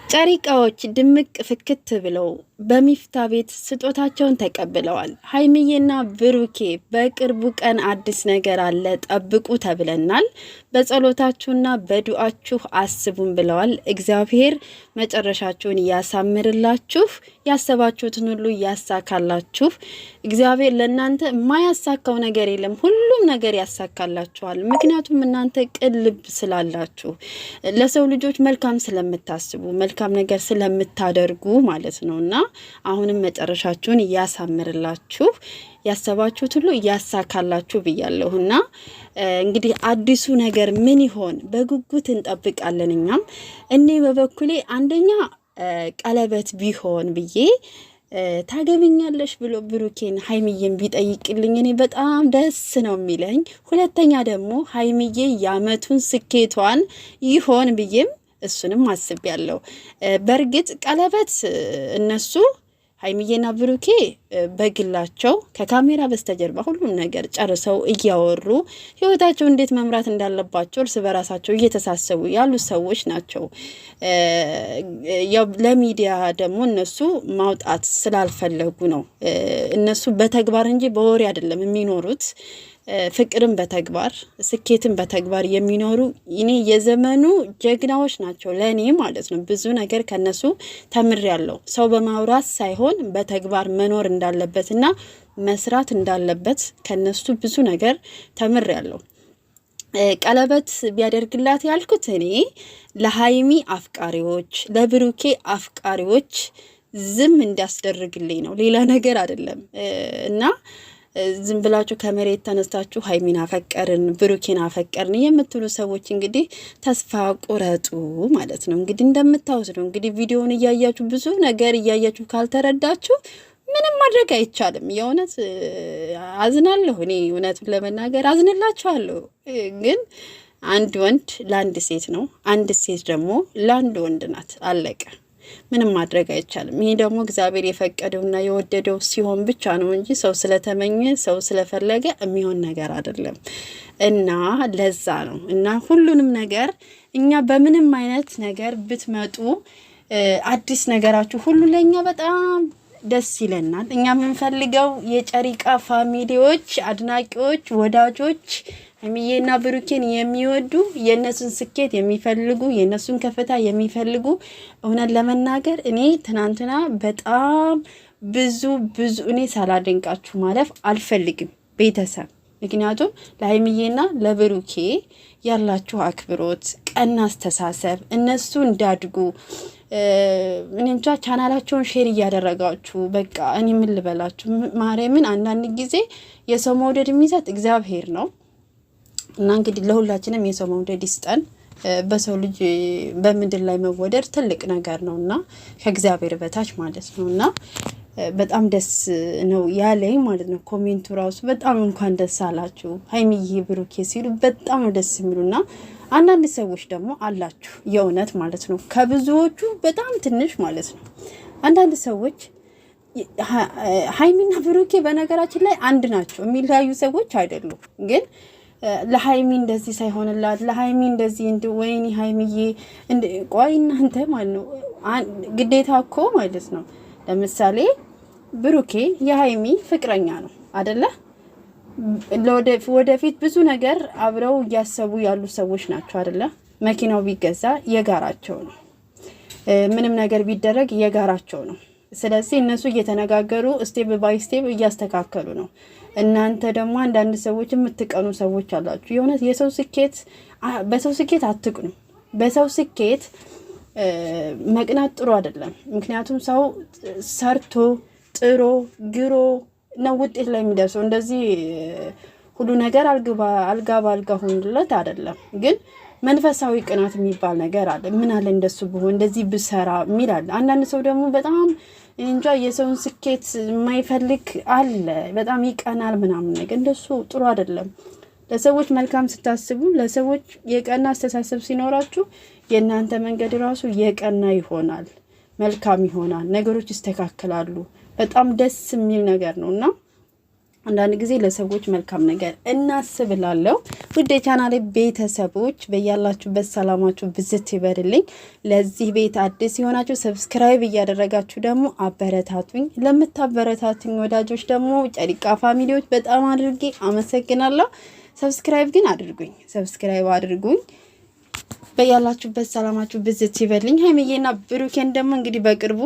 ጨሪቃዎች ድምቅ ፍክት ብለው በሚፍታ ቤት ስጦታቸውን ተቀብለዋል። ሀይሚዬና ብሩኬ በቅርቡ ቀን አዲስ ነገር አለ ጠብቁ ተብለናል። በጸሎታችሁና በዱአችሁ አስቡን ብለዋል። እግዚአብሔር መጨረሻችሁን ያሳምርላችሁ፣ ያሰባችሁትን ሁሉ ያሳካላችሁ። እግዚአብሔር ለእናንተ የማያሳካው ነገር የለም፣ ሁሉም ነገር ያሳካላችኋል። ምክንያቱም እናንተ ቅን ልብ ስላላችሁ፣ ለሰው ልጆች መልካም ስለምታስቡ፣ መልካም ነገር ስለምታደርጉ ማለት ነውና አሁንም መጨረሻችሁን ያሳምርላችሁ፣ ያሰባችሁት ሁሉ ያሳካላችሁ ብያለሁና እንግዲህ አዲሱ ነገር ምን ይሆን በጉጉት እንጠብቃለን። እኛም እኔ በበኩሌ አንደኛ ቀለበት ቢሆን ብዬ ታገቢኛለሽ ብሎ ብሩኬን ሀይሚዬን ቢጠይቅልኝ እኔ በጣም ደስ ነው የሚለኝ። ሁለተኛ ደግሞ ሀይሚዬ ያመቱን ስኬቷን ይሆን ብዬም እሱንም አስቤያለሁ። በርግጥ ቀለበት እነሱ ሀይሚዬና ብሩኬ በግላቸው ከካሜራ በስተጀርባ ሁሉም ነገር ጨርሰው እያወሩ ህይወታቸው እንዴት መምራት እንዳለባቸው እርስ በራሳቸው እየተሳሰቡ ያሉ ሰዎች ናቸው። ያው ለሚዲያ ደግሞ እነሱ ማውጣት ስላልፈለጉ ነው። እነሱ በተግባር እንጂ በወሬ አይደለም የሚኖሩት። ፍቅርን በተግባር ስኬትን በተግባር የሚኖሩ እኔ የዘመኑ ጀግናዎች ናቸው ለኔ ማለት ነው። ብዙ ነገር ከነሱ ተምሬያለሁ። ሰው በማውራት ሳይሆን በተግባር መኖር እንዳለበትና መስራት እንዳለበት ከነሱ ብዙ ነገር ተምሬያለሁ። ቀለበት ቢያደርግላት ያልኩት እኔ ለሀይሚ አፍቃሪዎች፣ ለብሩኬ አፍቃሪዎች ዝም እንዲያስደርግልኝ ነው፣ ሌላ ነገር አይደለም። እና ዝም ብላችሁ ከመሬት ተነስታችሁ ሀይሚን አፈቀርን ብሩኬን አፈቀርን የምትሉ ሰዎች እንግዲህ ተስፋ ቁረጡ ማለት ነው። እንግዲህ እንደምታውቁት ነው። እንግዲህ ቪዲዮውን እያያችሁ ብዙ ነገር እያያችሁ ካልተረዳችሁ ምንም ማድረግ አይቻልም። የእውነት አዝናለሁ። እኔ እውነቱን ለመናገር አዝንላችኋለሁ። ግን አንድ ወንድ ለአንድ ሴት ነው፣ አንድ ሴት ደግሞ ለአንድ ወንድ ናት። አለቀ። ምንም ማድረግ አይቻልም። ይሄ ደግሞ እግዚአብሔር የፈቀደውና የወደደው ሲሆን ብቻ ነው እንጂ ሰው ስለተመኘ ሰው ስለፈለገ የሚሆን ነገር አይደለም። እና ለዛ ነው እና ሁሉንም ነገር እኛ በምንም አይነት ነገር ብትመጡ አዲስ ነገራችሁ ሁሉ ለኛ በጣም ደስ ይለናል። እኛ የምንፈልገው የጨሪቃ ፋሚሊዎች፣ አድናቂዎች፣ ወዳጆች ሀይሚዬና ብሩኬን የሚወዱ የነሱን ስኬት የሚፈልጉ የነሱን ከፍታ የሚፈልጉ እውነት ለመናገር እኔ ትናንትና በጣም ብዙ እኔ ሳላደንቃችሁ ማለፍ አልፈልግም ቤተሰብ። ምክንያቱም ለሀይሚዬና ለብሩኬ ያላችሁ አክብሮት፣ ቀና አስተሳሰብ እነሱ እንዳድጉ እኔ እንጃ ቻናላቸውን ሼር እያደረጋችሁ በቃ እኔ ምን ልበላችሁ ማርያምን። አንዳንድ ጊዜ የሰው መውደድ የሚሰጥ እግዚአብሔር ነው። እና እንግዲህ ለሁላችንም የሰው መውደድ ይስጠን። በሰው ልጅ በምድር ላይ መወደድ ትልቅ ነገር ነውና ከእግዚአብሔር በታች ማለት ነውና በጣም ደስ ነው ያለኝ ማለት ነው። ኮሜንቱ ራሱ በጣም እንኳን ደስ አላችሁ ሀይሚዬ ብሩኬ ሲሉ በጣም ነው ደስ የሚሉና አንዳንድ ሰዎች ደግሞ አላችሁ የእውነት ማለት ነው ከብዙዎቹ በጣም ትንሽ ማለት ነው። አንዳንድ ሰዎች ሀይሚና ብሩኬ በነገራችን ላይ አንድ ናቸው፣ የሚለያዩ ሰዎች አይደሉም። ግን ለሀይሚ እንደዚህ ሳይሆንላት ለሀይሚ እንደዚህ ወይኔ ሀይሚዬ ቆይ እናንተ ማለት ነው ግዴታ እኮ ማለት ነው። ለምሳሌ ብሩኬ የሀይሚ ፍቅረኛ ነው አይደለ? ወደፊት ብዙ ነገር አብረው እያሰቡ ያሉ ሰዎች ናቸው አይደለ? መኪናው ቢገዛ የጋራቸው ነው፣ ምንም ነገር ቢደረግ የጋራቸው ነው። ስለዚህ እነሱ እየተነጋገሩ ስቴፕ ባይ ስቴፕ እያስተካከሉ ነው። እናንተ ደግሞ አንዳንድ ሰዎች የምትቀኑ ሰዎች አላችሁ። የሆነት የሰው ስኬት በሰው ስኬት አትቅኑ። በሰው ስኬት መቅናት ጥሩ አይደለም። ምክንያቱም ሰው ሰርቶ ጥሮ ግሮ ነው ውጤት ላይ የሚደርሰው። እንደዚህ ሁሉ ነገር አልጋ ባልጋ ሆኖለት አይደለም። ግን መንፈሳዊ ቅናት የሚባል ነገር አለ። ምን አለ እንደሱ ብሆን እንደዚህ ብሰራ የሚል አለ። አንዳንድ ሰው ደግሞ በጣም እንጃ የሰውን ስኬት የማይፈልግ አለ። በጣም ይቀናል ምናምን ነገር። እንደሱ ጥሩ አይደለም። ለሰዎች መልካም ስታስቡ፣ ለሰዎች የቀና አስተሳሰብ ሲኖራችሁ የእናንተ መንገድ ራሱ የቀና ይሆናል፣ መልካም ይሆናል፣ ነገሮች ይስተካከላሉ። በጣም ደስ የሚል ነገር ነውና አንዳንድ ጊዜ ለሰዎች መልካም ነገር እናስብላለሁ። ውድ የቻናሌ ቤተሰቦች በያላችሁበት ሰላማችሁ ብዝት ይበርልኝ። ለዚህ ቤት አዲስ የሆናችሁ ሰብስክራይብ እያደረጋችሁ ደግሞ አበረታቱኝ። ለምታበረታቱኝ ወዳጆች ደግሞ ጨሪቃ ፋሚሊዎች በጣም አድርጌ አመሰግናለሁ። ሰብስክራይብ ግን አድርጉኝ፣ ሰብስክራይብ አድርጉኝ። በያላችሁበት ሰላማችሁ ብዝት ይበርልኝ። ሀይሚዬና ብሩኬን ደግሞ እንግዲህ በቅርቡ